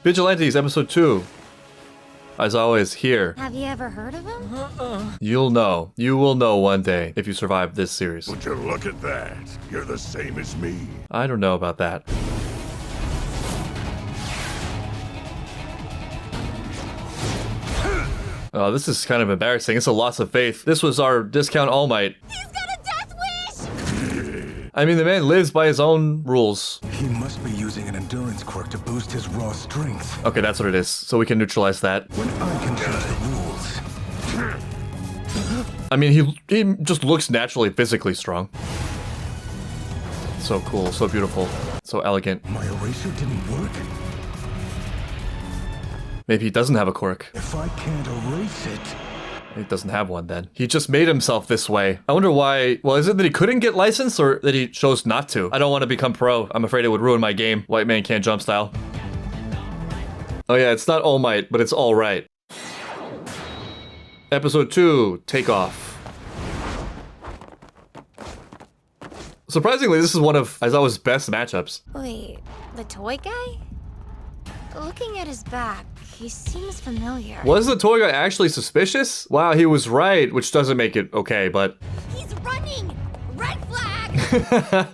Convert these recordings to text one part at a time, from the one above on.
Vigilantes, episode 2. As always, here. Have you ever heard of him? You'll know. You will know one day if you survive this series. Would you look at that? You're the same as me. I don't know about that. Oh, this is kind of embarrassing. It's a loss of faith. This was our discount All Might. He's got a death wish! I mean, the man lives by his own rules. He must be using an endurance quirk to boost his raw strength. Okay, that's what it is. So we can neutralize that. When I can change the rules. I mean, he just looks naturally physically strong. So cool, so beautiful, so elegant. My eraser didn't work. Maybe he doesn't have a quirk. If I can't erase it... He doesn't have one then. He just made himself this way. I wonder why. Well, is it that he couldn't get licensed or that he chose not to? I don't want to become pro. I'm afraid it would ruin my game. White man can't jump style. Oh yeah, it's not All Might, but it's all right. Episode 2, Takeoff. Surprisingly, this is one of Aizawa's best matchups. Wait, the toy guy? Looking at his back, he seems familiar. Was the toy guy actually suspicious? Wow, he was right, which doesn't make it okay, but... He's running! Red flag!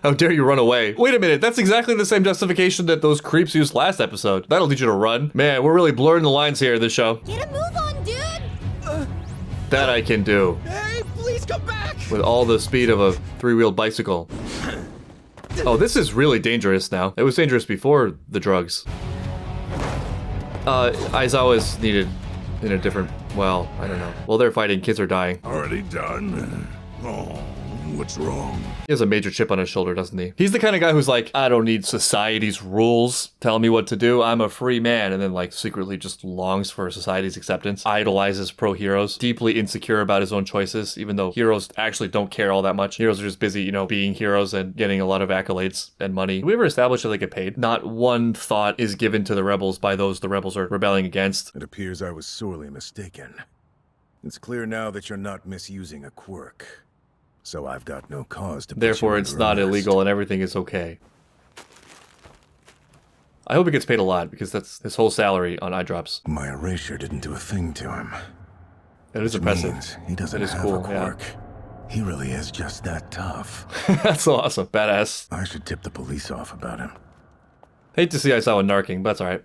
How dare you run away? Wait a minute, that's exactly the same justification that those creeps used last episode. That'll teach you to run. Man, we're really blurring the lines here in this show. Get a move on, dude! That I can do. Hey, please come back! With all the speed of a three-wheeled bicycle. Oh, this is really dangerous now. It was dangerous before the drugs. Aizawa's needed in a different, well, I don't know. While they're fighting, kids are dying. Already done? Oh, what's wrong? He has a major chip on his shoulder, doesn't he? He's the kind of guy who's like, I don't need society's rules telling me what to do. I'm a free man. And then like secretly just longs for society's acceptance. Idolizes pro heroes. Deeply insecure about his own choices, even though heroes actually don't care all that much. Heroes are just busy, you know, being heroes and getting a lot of accolades and money. Do we ever establish that they get paid? Not one thought is given to the rebels by those the rebels are rebelling against. It appears I was sorely mistaken. It's clear now that you're not misusing a quirk. So I've got no cause to... Therefore, it's not illegal and everything is okay. I hope he gets paid a lot because that's his whole salary on eye drops. My erasure didn't do a thing to him. It is impressive. Means he doesn't It is have cool, a quirk. He really is just that tough. That's so awesome. Badass. I should tip the police off about him. Hate to see Aizawa narking, but that's alright.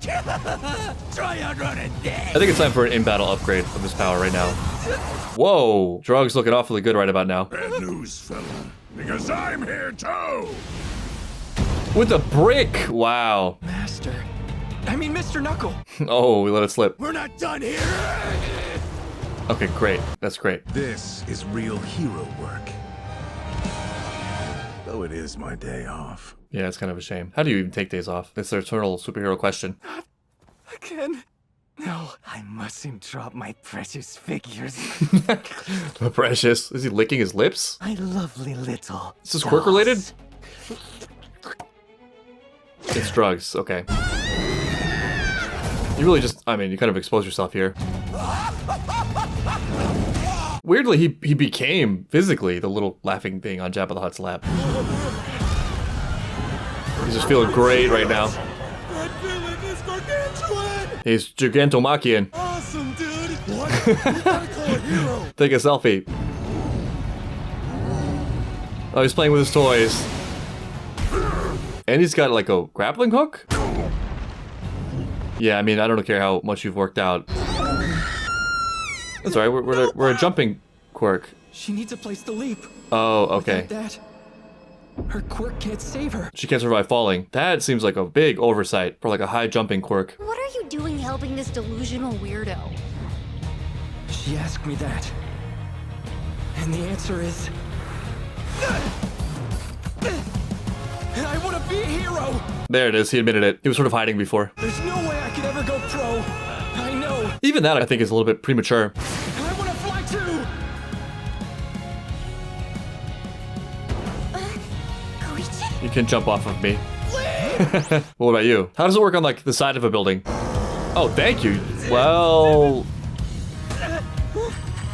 Try outrunning I think it's time for an in-battle upgrade of his power right now. Whoa! Drugs looking awfully good right about now. Bad news, fella. Because I'm here too! With a brick! Wow. Master. I mean, Mr. Knuckle. Oh, we let it slip. We're not done here. Okay, great. That's great. This is real hero work. Though it is my day off. Yeah, it's kind of a shame. How do you even take days off? It's the eternal superhero question. Again. No, I mustn't drop my precious figures. Precious. Is he licking his lips? My lovely little. Is this quirk related? dolls. It's drugs. Okay. You really just, I mean, you kind of expose yourself here. Weirdly, he became, physically, the little laughing thing on Jabba the Hutt's lap. He's just feeling great right now. That villain is gargantuan. He's gigantomachian. Awesome, dude. What? You gotta call a hero. Take a selfie. Oh, he's playing with his toys. And he's got like a grappling hook? Yeah, I mean, I don't care how much you've worked out. That's alright, we're a jumping quirk. She needs a place to leap. Oh, okay. Without that, her quirk can't save her. She can't survive falling. That seems like a big oversight for like a high jumping quirk. What are you doing helping this delusional weirdo? She asked me that. And the answer is... I want to be a hero! There it is, he admitted it. He was sort of hiding before. There's no way I could ever go pro. I know. Even that, I think, is a little bit premature. I want to fly too! Koichi? You can jump off of me. What about you? How does it work on, like, the side of a building? Oh, thank you. Well...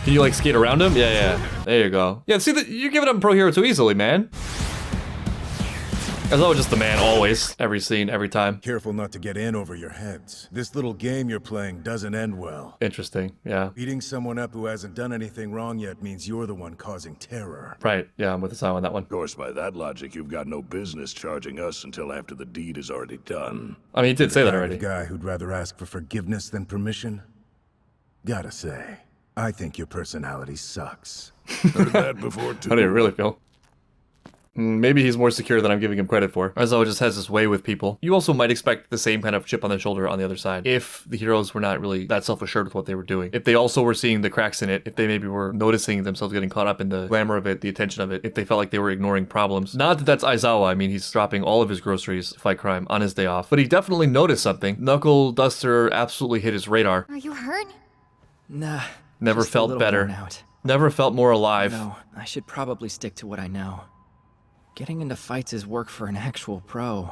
Can you, like, skate around him? Yeah. There you go. Yeah, see, that you're giving up Pro Hero too easily, man. As always, just the man, always. Every scene, every time. Careful not to get in over your heads. This little game you're playing doesn't end well. Interesting, yeah. Beating someone up who hasn't done anything wrong yet means you're the one causing terror. Right, yeah, I'm with the side on that one. Of course, by that logic, you've got no business charging us until after the deed is already done. I mean, he did say that Kind already. of guy who'd rather ask for forgiveness than permission? Gotta say, I think your personality sucks. Heard that before, too. How do you really feel? Maybe he's more secure than I'm giving him credit for. Aizawa just has this way with people. You also might expect the same kind of chip on the shoulder on the other side. If the heroes were not really that self-assured with what they were doing. If they also were seeing the cracks in it. If they maybe were noticing themselves getting caught up in the glamour of it, the attention of it. If they felt like they were ignoring problems. Not that that's Aizawa. I mean, he's dropping all of his groceries to fight crime on his day off. But he definitely noticed something. Knuckleduster absolutely hit his radar. Are you hurt? Nah. Never just a felt little better. worn out. Never felt more alive. No, I should probably stick to what I know. Getting into fights is work for an actual pro.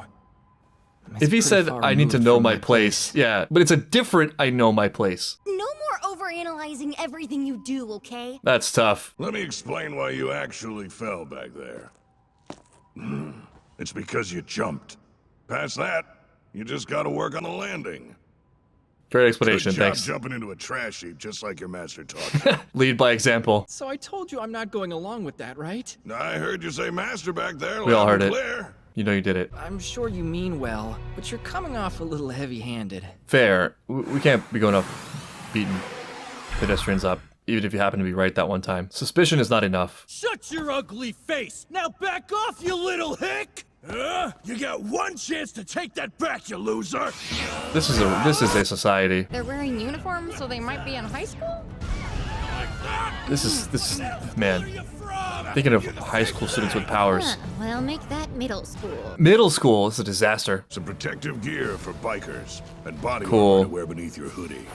It's If he pretty said, far I need to removed know from my place. Yeah, but it's a different I know my place. No more overanalyzing everything you do, okay? That's tough. Let me explain why you actually fell back there. It's because you jumped. Past that, you just gotta work on the landing. Great Good explanation, job thanks. jumping into a trash heap just like your master taught you. Lead by example. So I told you I'm not going along with that, right? I heard you say master back there. We all loud heard and it. clear. You know you did it. I'm sure you mean well, but you're coming off a little heavy-handed. Fair. We can't be going up beating pedestrians up, even if you happen to be right that one time. Suspicion is not enough. Shut your ugly face! Now back off, you little hick! You got one chance to take that back, you loser! This is a society. They're wearing uniforms, so they might be in high school? This is man. Thinking of high school students with powers. Huh, well, make that middle school. Middle school is a disaster. Some protective gear for bikers and body Cool. armor to wear beneath your hoodie.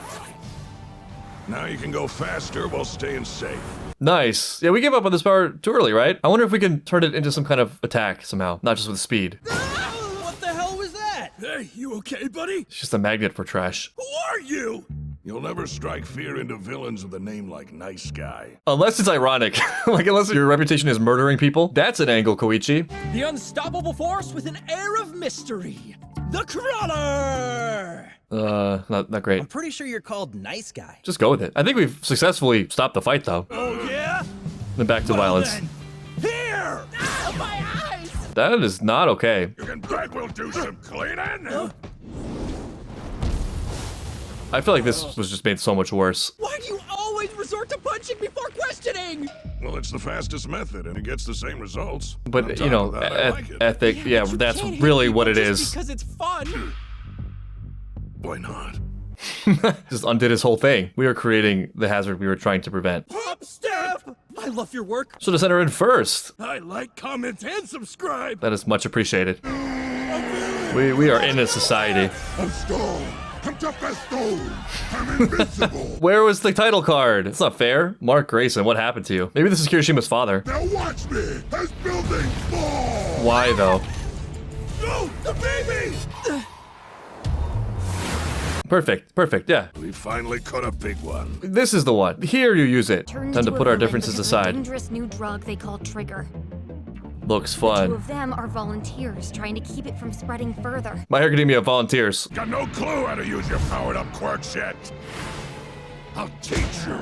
Now you can go faster while staying safe. Nice. Yeah, we gave up on this power too early, right? I wonder if we can turn it into some kind of attack somehow, not just with speed. What the hell was that? Hey, you okay, buddy? It's just a magnet for trash. Who are you? You'll never strike fear into villains with a name like Nice Guy. Unless it's ironic. Like, unless your reputation is murdering people. That's an angle, Koichi. The unstoppable force with an air of mystery. The Crawler! Not great. I'm pretty sure you're called Nice Guy. Just go with it. I think we've successfully stopped the fight, though. Oh yeah? Then back to violence. Then, here! My eyes! That is not okay. You can bet we'll do some cleaning? I feel like this was just made so much worse. Why do you always resort to punching before questioning? Well, it's the fastest method, and it gets the same results. On But, top you know, of that, I like it. ethic, yeah, But you that's can't hit really people what it just is. Because it's fun. Why not? Just undid his whole thing. We are creating the hazard we were trying to prevent. Pop step! I love your work. Should have sent her in first. I like, comment, and subscribe. That is much appreciated. We are in a society. I'm Stone. I'm tough as stone. I'm invincible. Where was the title card? It's not fair. Mark Grayson, what happened to you? Maybe this is Kirishima's father. Now watch me as buildings fall. Why, though? No, the baby! Perfect, yeah. We finally caught a big one. This is the one. Here you use it. Turned Time to into put a our villain differences because of a aside. dangerous new drug they call Trigger. Looks Two fun. of them are volunteers trying to keep it from spreading further. My Hero Academia Volunteers. Got no clue how to use your powered-up quirks yet. I'll teach you.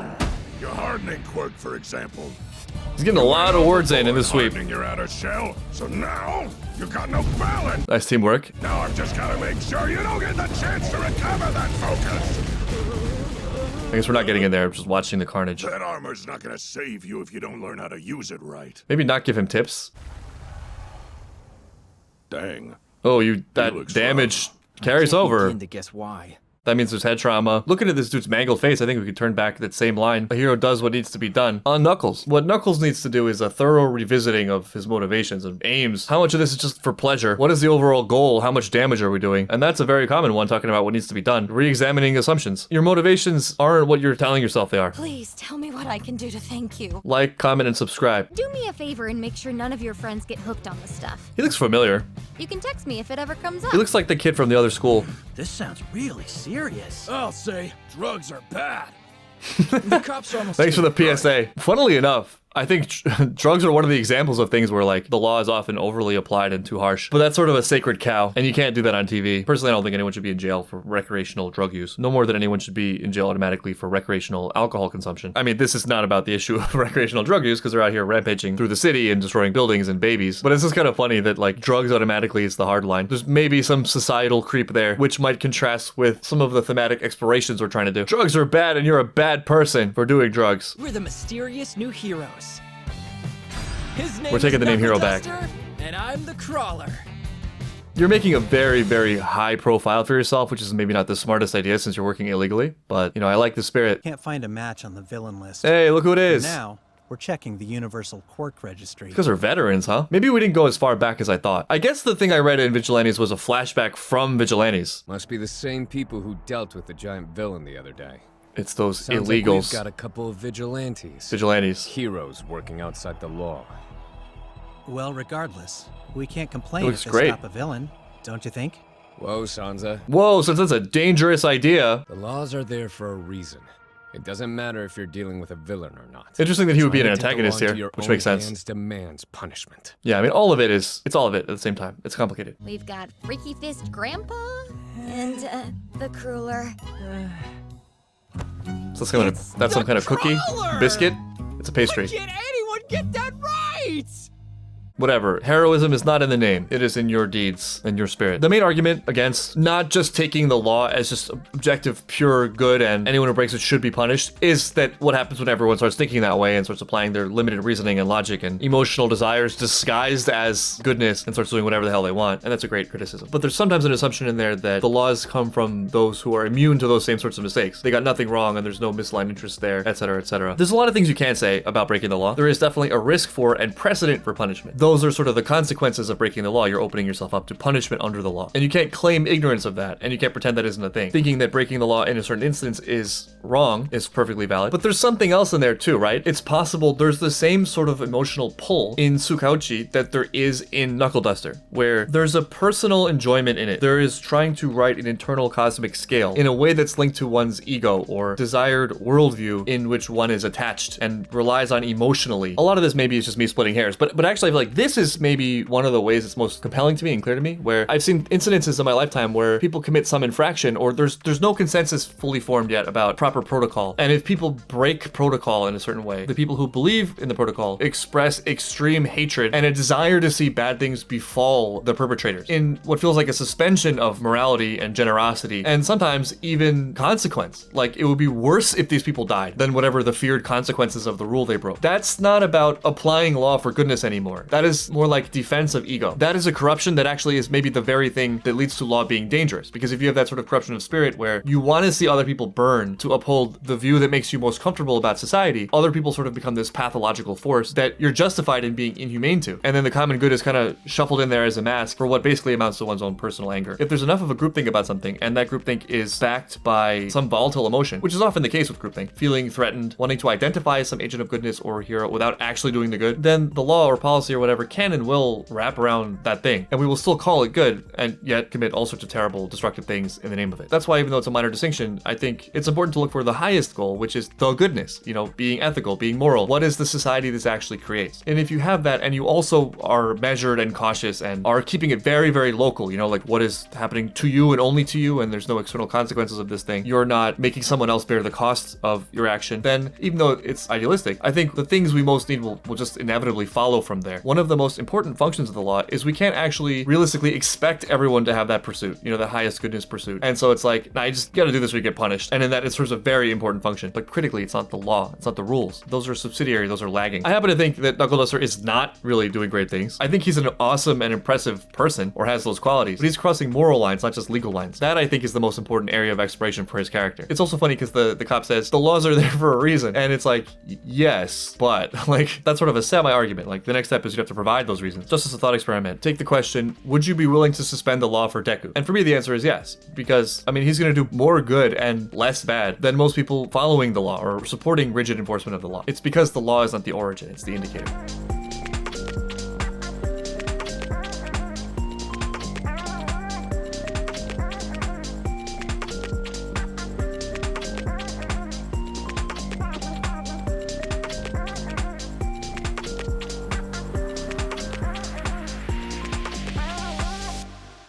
Your hardening quirk, for example. He's getting a lot of words in this sweep. Hardening your outer shell, so now you got no balance. Nice teamwork. Now I've just got to make sure you don't get the chance to recover that focus. I guess we're not getting in there, just watching the carnage. That armor's not gonna save you if you don't learn how to use it right. Maybe not give him tips. Dang. Oh, looks that damage carries Can't over. begin to guess why. That means there's head trauma. Looking at this dude's mangled face, I think we could turn back that same line. A hero does what needs to be done. On Knuckles. What Knuckles needs to do is a thorough revisiting of his motivations and aims. How much of this is just for pleasure? What is the overall goal? How much damage are we doing? And that's a very common one, talking about what needs to be done. Re-examining assumptions. Your motivations aren't what you're telling yourself they are. Please tell me what I can do to thank you. Like, comment, and subscribe. Do me a favor and make sure none of your friends get hooked on the stuff. He looks familiar. You can text me if it ever comes up. He looks like the kid from the other school. This sounds really serious. I'll say drugs are bad. The cops are almost Thanks for here. the PSA. Funnily enough, I think drugs are one of the examples of things where like the law is often overly applied and too harsh. But that's sort of a sacred cow, and you can't do that on TV. Personally, I don't think anyone should be in jail for recreational drug use. No more than anyone should be in jail automatically for recreational alcohol consumption. I mean, this is not about the issue of recreational drug use because they're out here rampaging through the city and destroying buildings and babies. But it's just kind of funny that like drugs automatically is the hard line. There's maybe some societal creep there, which might contrast with some of the thematic explorations we're trying to do. Drugs are bad and you're a bad person for doing drugs. We're the mysterious new heroes. His name We're taking the name Hero back. Knuckleduster, and I'm the Crawler. You're making a very, very high profile for yourself, which is maybe not the smartest idea since you're working illegally. But, you know, I like the spirit. Can't find a match on the villain list. Hey, look who it is. Now, we're checking the Universal Quirk Registry. Because they're veterans, huh? Maybe we didn't go as far back as I thought. I guess the thing I read in Vigilantes was a flashback from Vigilantes. Must be the same people who dealt with the giant villain the other day. It's those Sounds like illegals. we've got a couple of vigilantes. Vigilantes. Heroes working outside the law. Well, regardless, we can't complain It if looks they great. stop a villain, don't you think? Whoa, Sansa. Whoa, since that's a dangerous idea. The laws are there for a reason. It doesn't matter if you're dealing with a villain or not. Interesting that he would be an Trying to take the antagonist law into here, your which own makes sense. hands demands punishment. Yeah, I mean, all of it is, it's all of it at the same time. It's complicated. We've got Freaky Fist Grandpa and the Crueler. So that's some kind of cookie? Biscuit? It's a pastry. Can't anyone get that right? Whatever. Heroism is not in the name. It is in your deeds and your spirit. The main argument against not just taking the law as just objective, pure good and anyone who breaks it should be punished is that what happens when everyone starts thinking that way and starts applying their limited reasoning and logic and emotional desires disguised as goodness and starts doing whatever the hell they want. And that's a great criticism. But there's sometimes an assumption in there that the laws come from those who are immune to those same sorts of mistakes. They got nothing wrong and there's no misaligned interest there, etc., etc. There's a lot of things you can say about breaking the law. There is definitely a risk for and precedent for punishment. Those are sort of the consequences of breaking the law. You're opening yourself up to punishment under the law. And you can't claim ignorance of that, and you can't pretend that isn't a thing. Thinking that breaking the law in a certain instance is wrong is perfectly valid. But there's something else in there too, right? It's possible there's the same sort of emotional pull in Tsukauchi that there is in Knuckleduster, where there's a personal enjoyment in it. There is trying to write an internal cosmic scale in a way that's linked to one's ego or desired worldview in which one is attached and relies on emotionally. A lot of this maybe is just me splitting hairs, but actually I feel like this is maybe one of the ways it's most compelling to me and clear to me, where I've seen incidences in my lifetime where people commit some infraction or there's no consensus fully formed yet about proper protocol. And if people break protocol in a certain way, the people who believe in the protocol express extreme hatred and a desire to see bad things befall the perpetrators in what feels like a suspension of morality and generosity and sometimes even consequence. Like it would be worse if these people died than whatever the feared consequences of the rule they broke. That's not about applying law for goodness anymore. That is more like defense of ego. That is a corruption that actually is maybe the very thing that leads to law being dangerous. Because if you have that sort of corruption of spirit where you want to see other people burn to uphold the view that makes you most comfortable about society, other people sort of become this pathological force that you're justified in being inhumane to. And then the common good is kind of shuffled in there as a mask for what basically amounts to one's own personal anger. If there's enough of a groupthink about something and that groupthink is backed by some volatile emotion, which is often the case with groupthink, feeling threatened, wanting to identify as some agent of goodness or hero without actually doing the good, then the law or policy or whatever can and will wrap around that thing. And we will still call it good and yet commit all sorts of terrible, destructive things in the name of it. That's why even though it's a minor distinction, I think it's important to look for the highest goal, which is the goodness, you know, being ethical, being moral. What is the society this actually creates? And if you have that and you also are measured and cautious and are keeping it very, very local, you know, like what is happening to you and only to you and there's no external consequences of this thing, you're not making someone else bear the cost of your action, then even though it's idealistic, I think the things we most need will just inevitably follow from there. One of the most important functions of the law is we can't actually realistically expect everyone to have that pursuit, you know, the highest goodness pursuit. And so it's like, nah, you just gotta do this or you get punished. And in that it serves a very important function. But critically, it's not the law, it's not the rules. Those are subsidiary, those are lagging. I happen to think that Knuckleduster is not really doing great things. I think he's an awesome and impressive person, or has those qualities, but he's crossing moral lines, not just legal lines. That I think is the most important area of exploration for his character. It's also funny because the cop says, the laws are there for a reason. And it's like, yes, but like, that's sort of a semi-argument. Like the next step is you have to provide those reasons. Just as a thought experiment, take the question, would you be willing to suspend the law for Deku? And for me, the answer is yes, because I mean, he's gonna do more good and less bad than most people following the law or supporting rigid enforcement of the law. It's because the law is not the origin, it's the indicator.